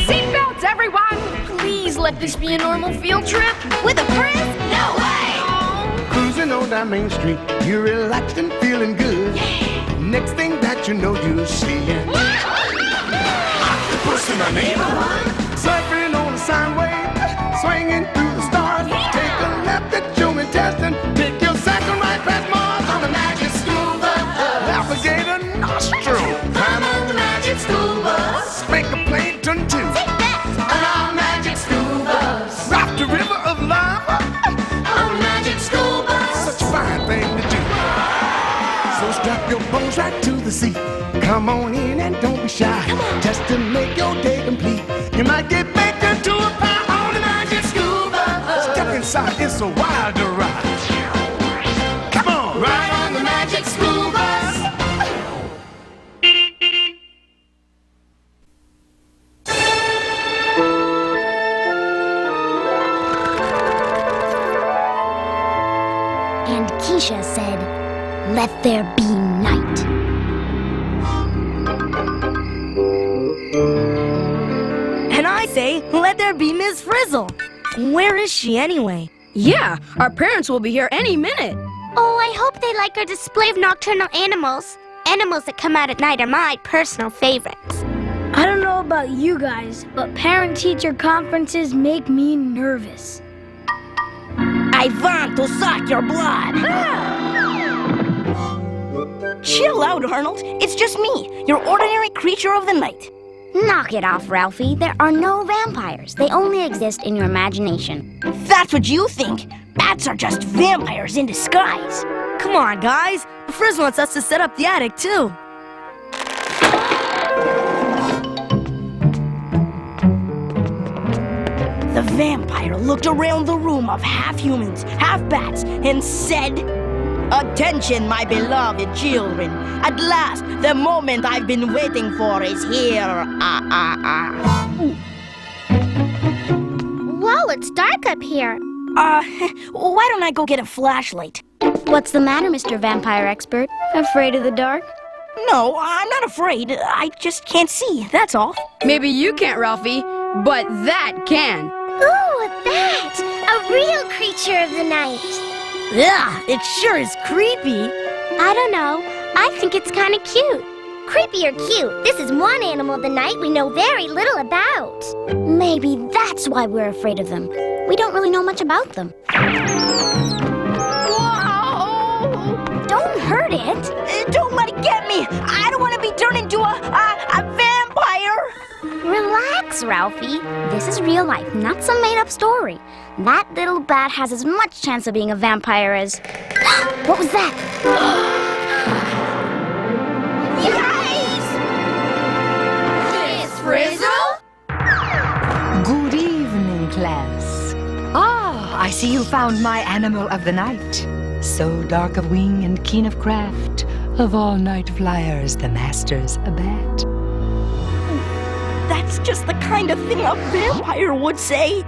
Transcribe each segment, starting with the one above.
Seatbelts, everyone! Please let this be a normal field trip. With a Frizz? No way! Cruising on down Main Street, you're relaxed and feeling good. Yeah. Next thing that you know, you're seeing octopus in the neighborhood. Surfing on a sine wave, swinging through the stars. Take a left at Human Test and pick your second right past Mars on the Magic School Bus. Alligator nostril, climb on the Magic School Bus. Make a plankton too. On our Magic School Bus. Rock the river of lava on the Magic School Bus. Such a fine thing to do. So strap your bones right to the seat. Come on in and don't be shy. Just to make your day complete. You might get baked into a pie on the Magic School Bus. Step inside, it's a wilder ride. Come on, ride on the Magic School Bus. And Keisha said, "Let there be night." And I say, let there be Miss Frizzle. Where is she anyway? Yeah, our parents will be here any minute. Oh, I hope they like our display of nocturnal animals. Animals that come out at night are my personal favorites. I don't know about you guys, but parent-teacher conferences make me nervous. I want to suck your blood. Chill out, Arnold. It's just me, your ordinary creature of the night. Knock it off, Ralphie. There are no vampires. They only exist in your imagination. That's what you think. Bats are just vampires in disguise. Come on, guys. Frizz wants us to set up the attic, too. The vampire looked around the room of half humans, half bats, and said, "Attention, my beloved children. At last, the moment I've been waiting for is here. Whoa, it's dark up here. Why don't I go get a flashlight?" What's the matter, Mr. Vampire Expert? Afraid of the dark? No, I'm not afraid. I just can't see, that's all. Maybe you can't, Ralphie, but that can. Ooh, that! A real creature of the night. Ugh, it sure is creepy. I don't know. I think it's kind of cute. Creepy or cute, this is one animal of the night we know very little about. Maybe that's why we're afraid of them. We don't really know much about them. Whoa! Don't hurt it. Don't let it get me. I don't want to be turned into a vampire. Relax, Ralphie. This is real life, not some made-up story. That little bat has as much chance of being a vampire as... What was that? Miss Frizzle? Good evening, class. Ah, I see you found my animal of the night. So dark of wing and keen of craft, of all night flyers, the master's a bat. That's just the kind of thing a vampire would say.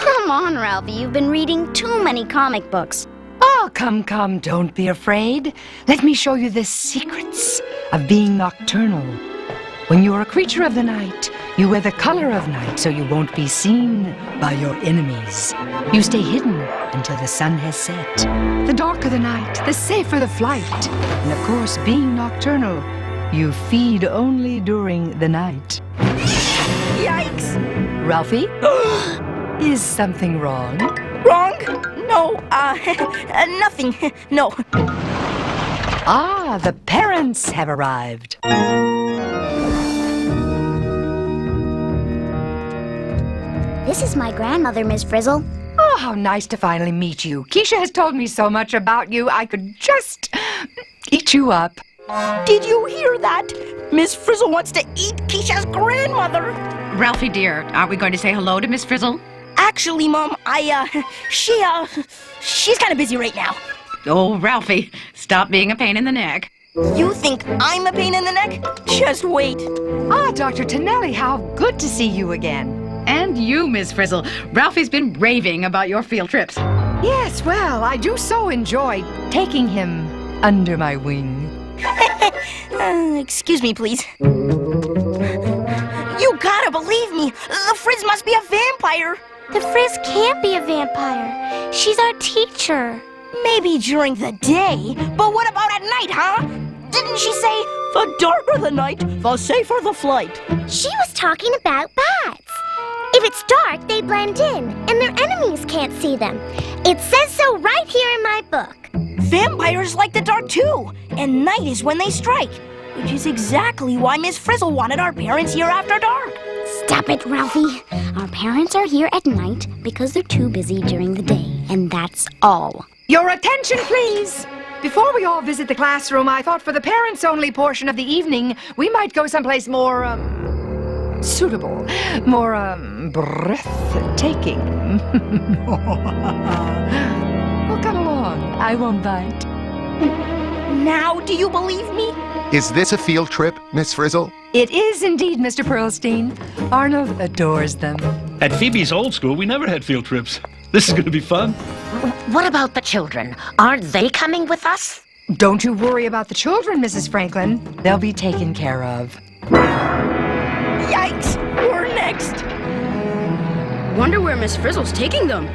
Come on, Ralphie. You've been reading too many comic books. Oh, come, don't be afraid. Let me show you the secrets of being nocturnal. When you're a creature of the night, you wear the color of night so you won't be seen by your enemies. You stay hidden until the sun has set. The darker the night, the safer the flight. And of course, being nocturnal, you feed only during the night. Yikes! Ralphie? Is something wrong? Wrong? No, nothing. No. Ah, the parents have arrived. This is my grandmother, Miss Frizzle. Oh, how nice to finally meet you. Keisha has told me so much about you, I could just eat you up. Did you hear that? Miss Frizzle wants to eat Keisha's grandmother. Ralphie, dear, are we going to say hello to Miss Frizzle? Actually, Mom, she's kind of busy right now. Oh, Ralphie, stop being a pain in the neck. You think I'm a pain in the neck? Just wait. Ah, Dr. Tonelli, how good to see you again. And you, Miss Frizzle. Ralphie's been raving about your field trips. Yes, well, I do so enjoy taking him under my wing. Excuse me, please. You gotta believe me. The Frizz must be a vampire. The Frizz can't be a vampire. She's our teacher. Maybe during the day, but what about at night, huh? Didn't she say, the darker the night, the safer the flight? She was talking about bats. If it's dark, they blend in, and their enemies can't see them. It says so right here in my book. Vampires like the dark too, and night is when they strike, which is exactly why Miss Frizzle wanted our parents here after dark. Stop it, Ralphie. Our parents are here at night because they're too busy during the day, and that's all. Your attention, please! Before we all visit the classroom, I thought for the parents-only portion of the evening, we might go someplace more, suitable, more, breathtaking. Well, come along. I won't bite. Now, do you believe me? Is this a field trip, Miss Frizzle? It is indeed, Mr. Pearlstein. Arnold adores them. At Phoebe's old school, we never had field trips. This is going to be fun. What about the children? Aren't they coming with us? Don't you worry about the children, Mrs. Franklin. They'll be taken care of. Yikes! We're next! Wonder where Miss Frizzle's taking them.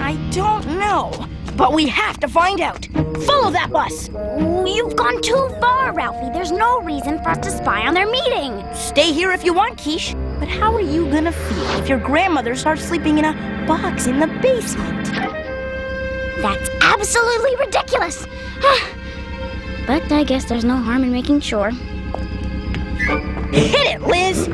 I don't know, but we have to find out. Follow that bus! You've gone too far, Ralphie. There's no reason for us to spy on their meeting. Stay here if you want, Quiche. But how are you gonna feel if your grandmother starts sleeping in a box in the basement? That's absolutely ridiculous. But I guess there's no harm in making sure. Hit it, Liz!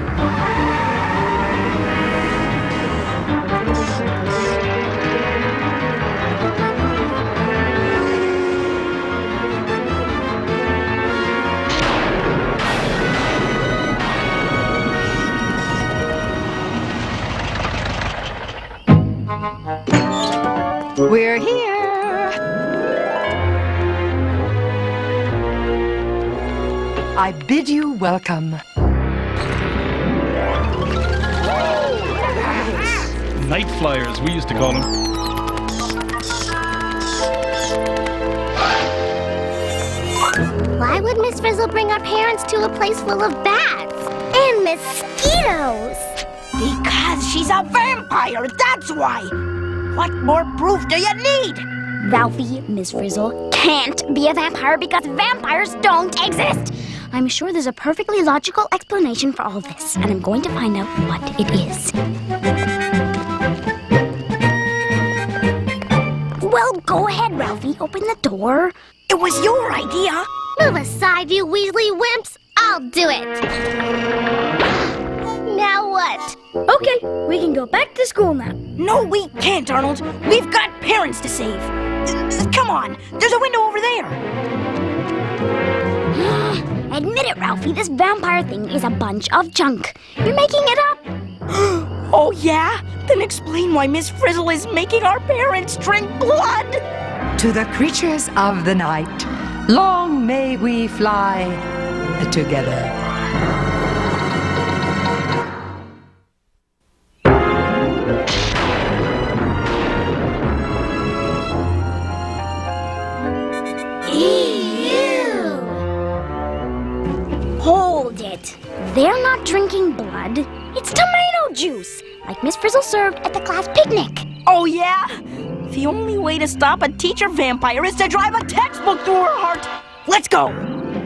We're here. I bid you welcome. Night flyers, we used to call them. Why would Miss Frizzle bring our parents to a place full of bats and mosquitoes? Because she's a vampire, that's why! What more proof do you need? Ralphie, Miss Frizzle can't be a vampire because vampires don't exist. I'm sure there's a perfectly logical explanation for all this, and I'm going to find out what it is. Well, go ahead, Ralphie. Open the door. It was your idea. Move aside, you Weasley wimps. I'll do it. Now what? Okay, we can go back to school now. No, we can't, Arnold. We've got parents to save. Come on, there's a window over there. Admit it, Ralphie, this vampire thing is a bunch of junk. You're making it up. Oh, yeah? Then explain why Miss Frizzle is making our parents drink blood. To the creatures of the night, long may we fly together. Hold it. They're not drinking blood. It's tomato juice, like Miss Frizzle served at the class picnic. Oh, yeah? The only way to stop a teacher vampire is to drive a textbook through her heart. Let's go.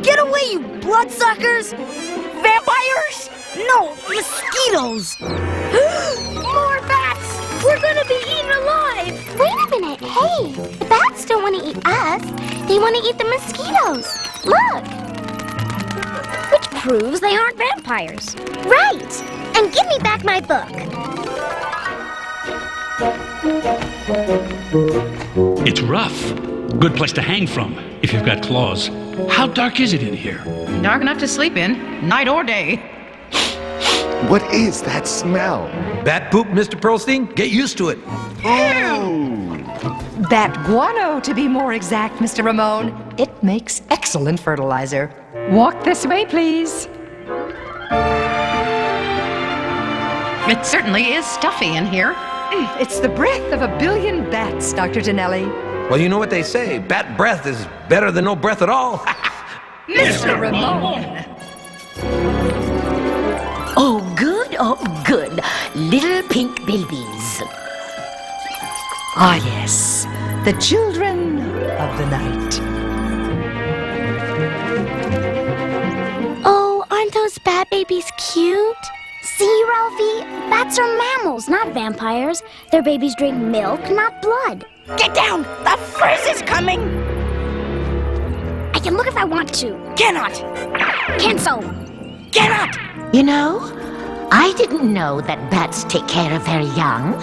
Get away, you bloodsuckers. Vampires? No, mosquitoes. More bats! We're gonna be eaten alive! Wait a minute, hey! The bats don't want to eat us. They want to eat the mosquitoes. Look! Which proves they aren't vampires. Right! And give me back my book. It's rough. Good place to hang from, if you've got claws. How dark is it in here? Dark enough to sleep in, night or day. What is that smell? Bat poop, Mr. Pearlstein? Get used to it. That guano, to be more exact, Mr. Ramon. It makes excellent fertilizer. Walk this way, please. It certainly is stuffy in here. It's the breath of a billion bats, Dr. Tonelli. Well, you know what they say. Bat breath is better than no breath at all. Mr. Ramon! Oh, good, little pink babies. Ah, yes, the children of the night. Oh, aren't those bat babies cute? See, Ralphie? Bats are mammals, not vampires. Their babies drink milk, not blood. Get down! The frizz is coming! I can look if I want to. Cannot! Cancel! Cannot! You know, I didn't know that bats take care of their young.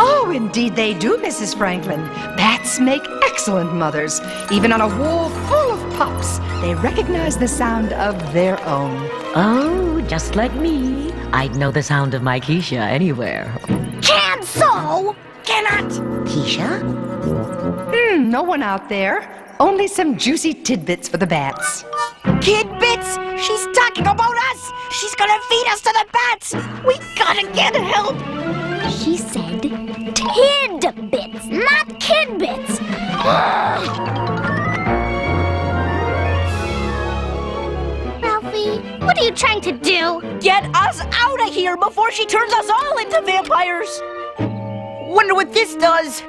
Oh, indeed they do, Mrs. Franklin. Bats make excellent mothers. Even on a wall full of pups, they recognize the sound of their own. Oh, just like me. I'd know the sound of my Keisha anywhere. Cancel! Cannot! Keisha? No one out there. Only some juicy tidbits for the bats. Kid Bits! She's talking about us! She's gonna feed us to the bats! We gotta get help! She said tidbits, not kidbits. Ralphie, what are you trying to do? Get us out of here before she turns us all into vampires! Wonder what this does?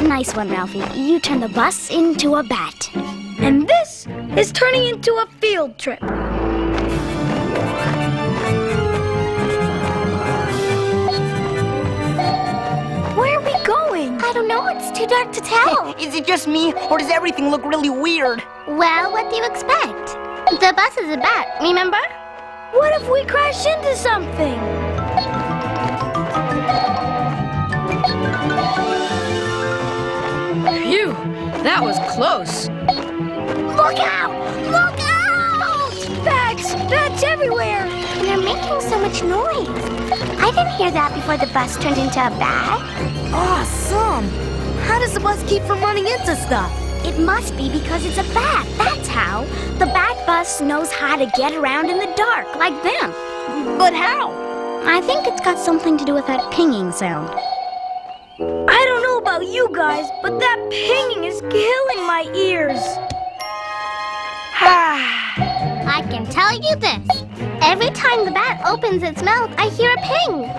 Nice one, Ralphie. You turned the bus into a bat. And this is turning into a field trip. Where are we going? I don't know, it's too dark to tell. Is it just me, or does everything look really weird? Well, what do you expect? The bus is a bat, remember? What if we crash into something? Phew, that was close. Look out! Look out! Bats! Bats everywhere! And they're making so much noise. I didn't hear that before the bus turned into a bat. Awesome! How does the bus keep from running into stuff? It must be because it's a bat. That's how. The bat bus knows how to get around in the dark, like them. But how? I think it's got something to do with that pinging sound. I don't know about you guys, but that pinging is killing my ears. I can tell you this. Every time the bat opens its mouth, I hear a ping.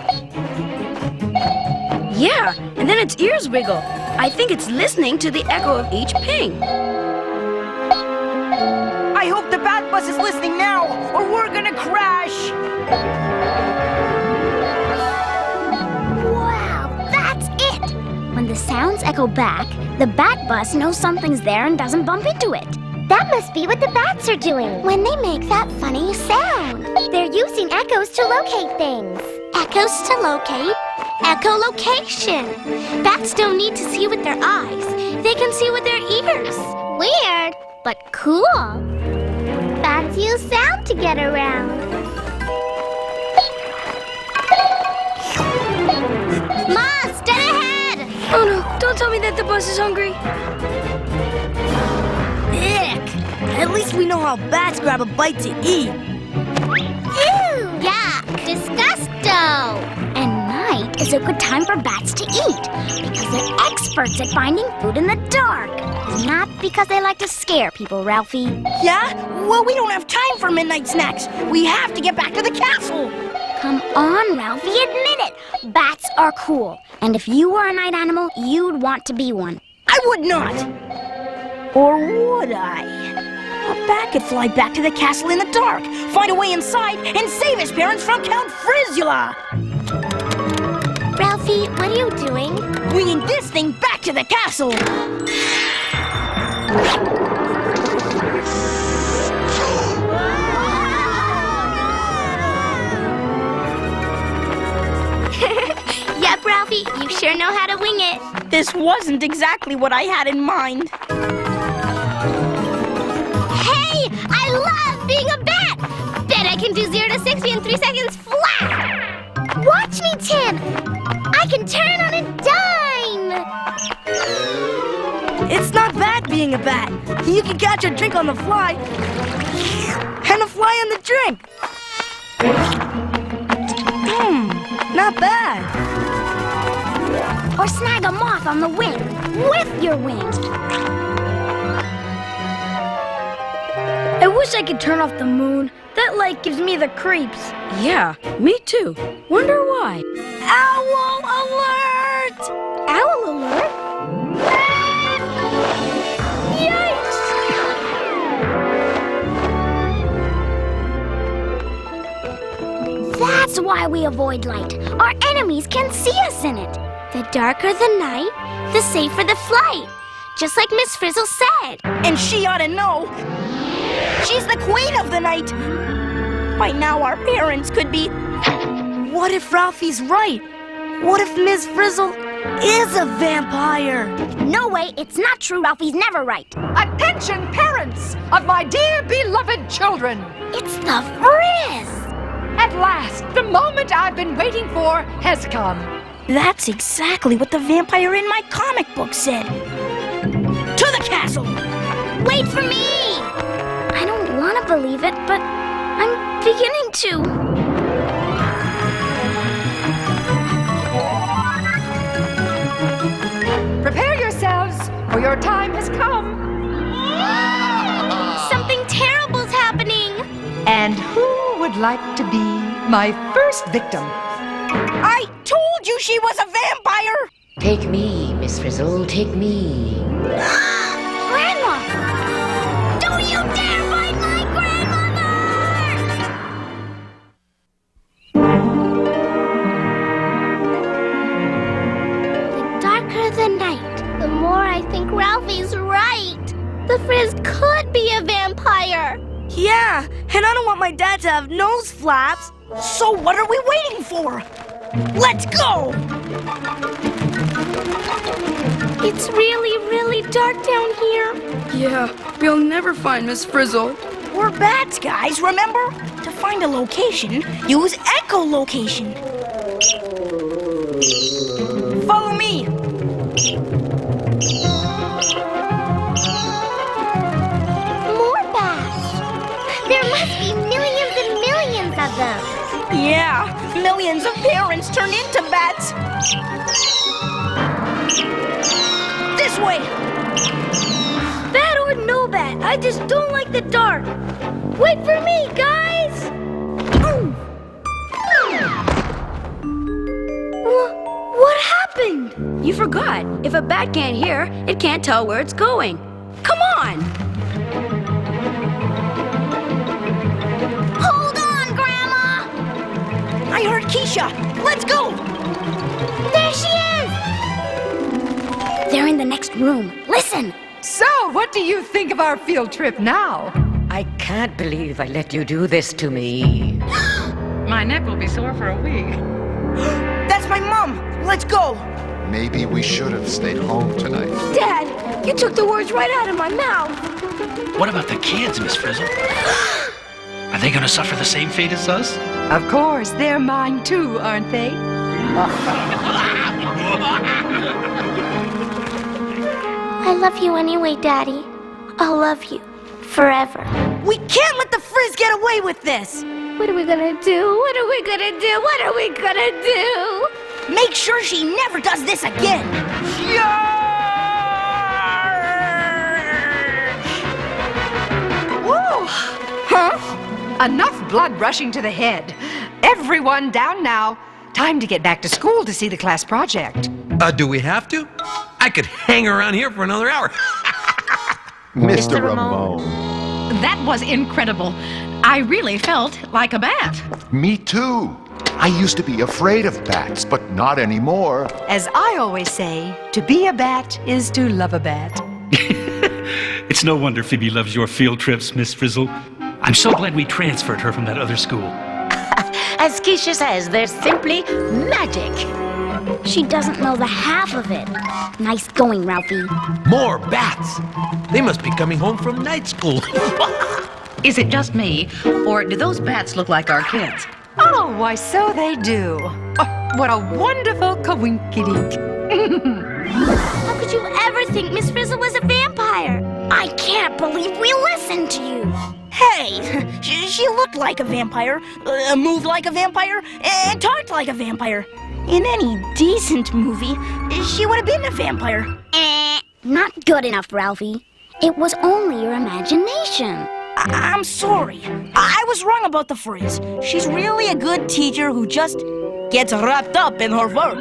Yeah, and then its ears wiggle. I think it's listening to the echo of each ping. I hope the bat bus is listening now, or we're gonna crash! Wow, that's it! When the sounds echo back, the bat bus knows something's there and doesn't bump into it. That must be what the bats are doing when they make that funny sound. They're using echoes to locate things. Echoes to locate? Echolocation. Bats don't need to see with their eyes. They can see with their ears. Weird, but cool. Bats use sound to get around. Ma, stay ahead! Oh no, don't tell me that the bus is hungry. Ick! At least we know how bats grab a bite to eat. Ew! Yuck! Disgusto! And night is a good time for bats to eat, because they're experts at finding food in the dark. Not because they like to scare people, Ralphie. Yeah? Well, we don't have time for midnight snacks. We have to get back to the castle. Come on, Ralphie, admit it. Bats are cool. And if you were a night animal, you'd want to be one. I would not. Or would I? A bat could fly back to the castle in the dark, find a way inside, and save his parents from Count Frizzula. Ralphie, what are you doing? Bringing this thing back to the castle. Yep, Ralphie, you sure know how to wing it. This wasn't exactly what I had in mind. Hey, I love being a bat! Bet I can do 0 to 60 in 3 seconds flat! Watch me, Tim! I can turn on a dime! It's not bad being a bat. You can catch a drink on the fly. And a fly on the drink. Not bad. Or snag a moth on the wing with your wings. I wish I could turn off the moon. That light gives me the creeps. Yeah, me too. Wonder why. Owl alert! Owl alert? Yikes! That's why we avoid light. Our enemies can see us in it. The darker the night, the safer the flight. Just like Miss Frizzle said. And she ought to know. She's the queen of the night. By now our parents could be... What if Ralphie's right? What if Miss Frizzle is a vampire? No way, it's not true. Ralphie's never right. Attention, parents of my dear beloved children! It's the Frizz! At last, the moment I've been waiting for has come. That's exactly what the vampire in my comic book said. To the castle! Wait for me! I don't want to believe it, but I'm beginning to. Prepare yourselves, for your time has come. Something terrible's happening. And who would like to be my first victim? I told you she was a vampire! Take me, Miss Frizzle, take me. Grandma! Don't you dare fight my grandmother! The darker the night, the more I think Ralphie's right. The Frizz could be a vampire. Yeah, and I don't want my dad to have nose flaps. So what are we waiting for? Let's go! It's really, really dark down here. Yeah, we'll never find Miss Frizzle. We're bats, guys, remember? To find a location, use echolocation. Follow me. More bats. There must be millions and millions of them. Yeah, millions of parents turn into bats. This way. Bat or no bat, I just don't like the dark. Wait for me, guys! What happened? You forgot. If a bat can't hear, it can't tell where it's going. Come on! Hold on, Grandma! I heard Keisha. Let's go! There she is! They're in the next room. Listen! So, what do you think of our field trip now? I can't believe I let you do this to me. My neck will be sore for a week. That's my mom. Let's go. Maybe we should have stayed home tonight. Dad, you took the words right out of my mouth. What about the kids, Miss Frizzle? Are they going to suffer the same fate as us? Of course, they're mine too, aren't they? I love you anyway, Daddy. I'll love you forever. We can't let the Frizz get away with this. What are we gonna do? What are we gonna do? What are we gonna do? Make sure she never does this again. Woo! Huh? Enough blood rushing to the head. Everyone down now. Time to get back to school to see the class project. Do we have to? I could hang around here for another hour. Mr. Ramon. That was incredible. I really felt like a bat. Me too. I used to be afraid of bats, but not anymore. As I always say, to be a bat is to love a bat. It's no wonder Phoebe loves your field trips, Miss Frizzle. I'm so glad we transferred her from that other school. As Keisha says, there's simply magic. She doesn't know the half of it. Nice going, Ralphie. More bats. They must be coming home from night school. Is it just me, or do those bats look like our kids? Oh, why, so they do. Oh, what a wonderful coinkydink. How could you ever think Miss Frizzle was a vampire? I can't believe we listened to you. Hey, she looked like a vampire, moved like a vampire, and talked like a vampire. In any decent movie, she would have been a vampire. Not good enough, Ralphie. It was only your imagination. I'm sorry. I was wrong about the phrase. She's really a good teacher who just gets wrapped up in her work.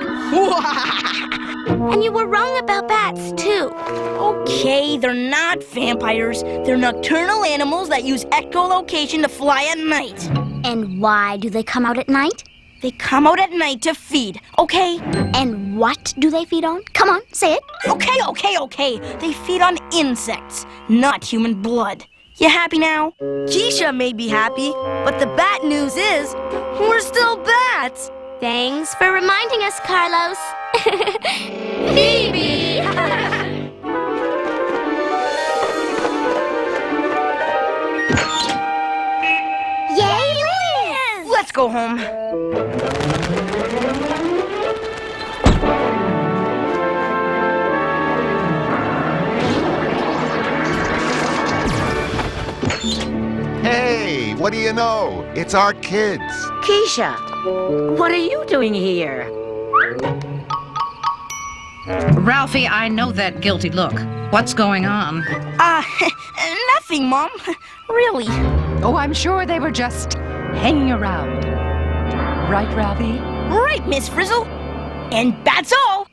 And you were wrong about bats, too. Okay, they're not vampires. They're nocturnal animals that use echolocation to fly at night. And why do they come out at night? They come out at night to feed, okay? And what do they feed on? Come on, say it. Okay. They feed on insects, not human blood. You happy now? Keisha may be happy, but the bad news is, we're still bats. Thanks for reminding us, Carlos. Phoebe! Yay, Liz! Let's go home. Hey, what do you know? It's our kids. Keisha, what are you doing here? Ralphie, I know that guilty look. What's going on? Nothing, Mom. Really. Oh, I'm sure they were just hanging around. Right, Ralphie? Right, Miss Frizzle. And that's all.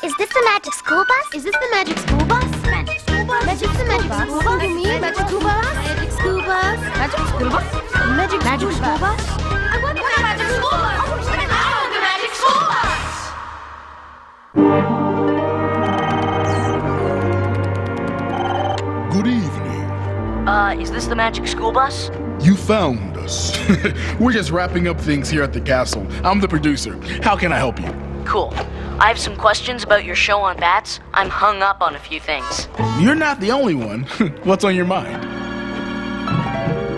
Is this the magic school bus? Is this the magic school bus? Magic school bus? Magic the magic school bus? You mean magic school bus? Magic school bus? Magic school bus? Magic school bus? I want the magic school bus! I want the magic school bus! Good evening. Is this the magic school bus? You found us. We're just wrapping up things here at the castle. I'm the producer. How can I help you? Cool. I have some questions about your show on bats. I'm hung up on a few things. You're not the only one. What's on your mind?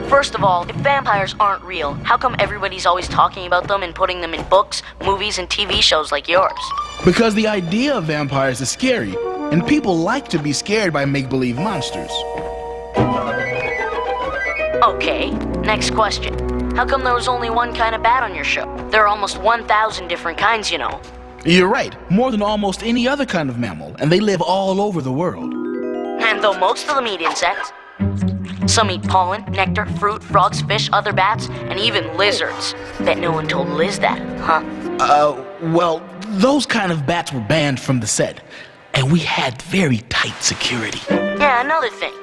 First of all, if vampires aren't real, how come everybody's always talking about them and putting them in books, movies, and TV shows like yours? Because the idea of vampires is scary, and people like to be scared by make-believe monsters. Okay, next question. How come there was only one kind of bat on your show? There are almost 1,000 different kinds, you know. You're right, more than almost any other kind of mammal, and they live all over the world. And though most of them eat insects, some eat pollen, nectar, fruit, frogs, fish, other bats, and even lizards. Bet no one told Liz that, huh? Well, those kind of bats were banned from the set, and we had very tight security. Yeah, another thing.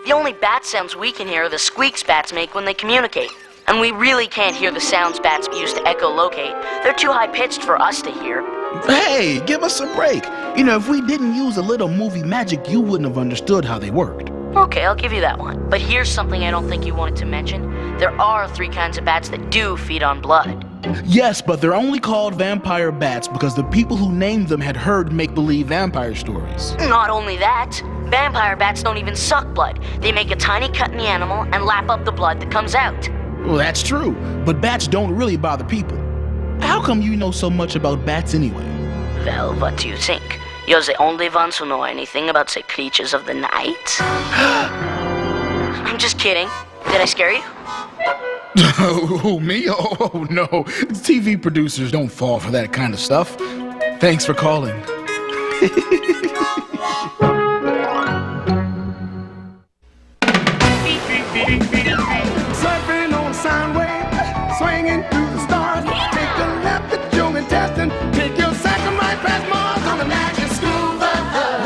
The only bat sounds we can hear are the squeaks bats make when they communicate. And we really can't hear the sounds bats use to echolocate. They're too high-pitched for us to hear. Hey, give us a break. You know, if we didn't use a little movie magic, you wouldn't have understood how they worked. Okay, I'll give you that one. But here's something I don't think you wanted to mention. There are 3 kinds of bats that do feed on blood. Yes, but they're only called vampire bats because the people who named them had heard make-believe vampire stories. Not only that, vampire bats don't even suck blood. They make a tiny cut in the animal and lap up the blood that comes out. Well, that's true, but bats don't really bother people. How come you know so much about bats anyway? Well, what do you think? You're the only ones who know anything about the creatures of the night? I'm just kidding. Did I scare you? Oh, me? Oh, no. TV producers don't fall for that kind of stuff. Thanks for calling. Surfing on a sine wave, swinging through the stars. Take a left at Joe test and take your second right past Mars on the magic school bus.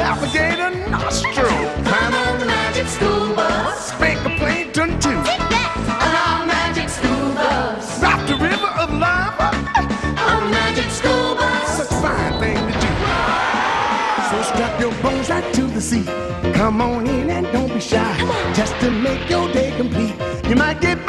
Alligator nostril, climb on the magic school bus. Spank a plankton too. Take that on our magic school bus. Rock the river of lava on the magic school bus. Such a fine thing to do. So strap your bones right to the seat. Come on in and don't be shy. Just to make your day complete. You might get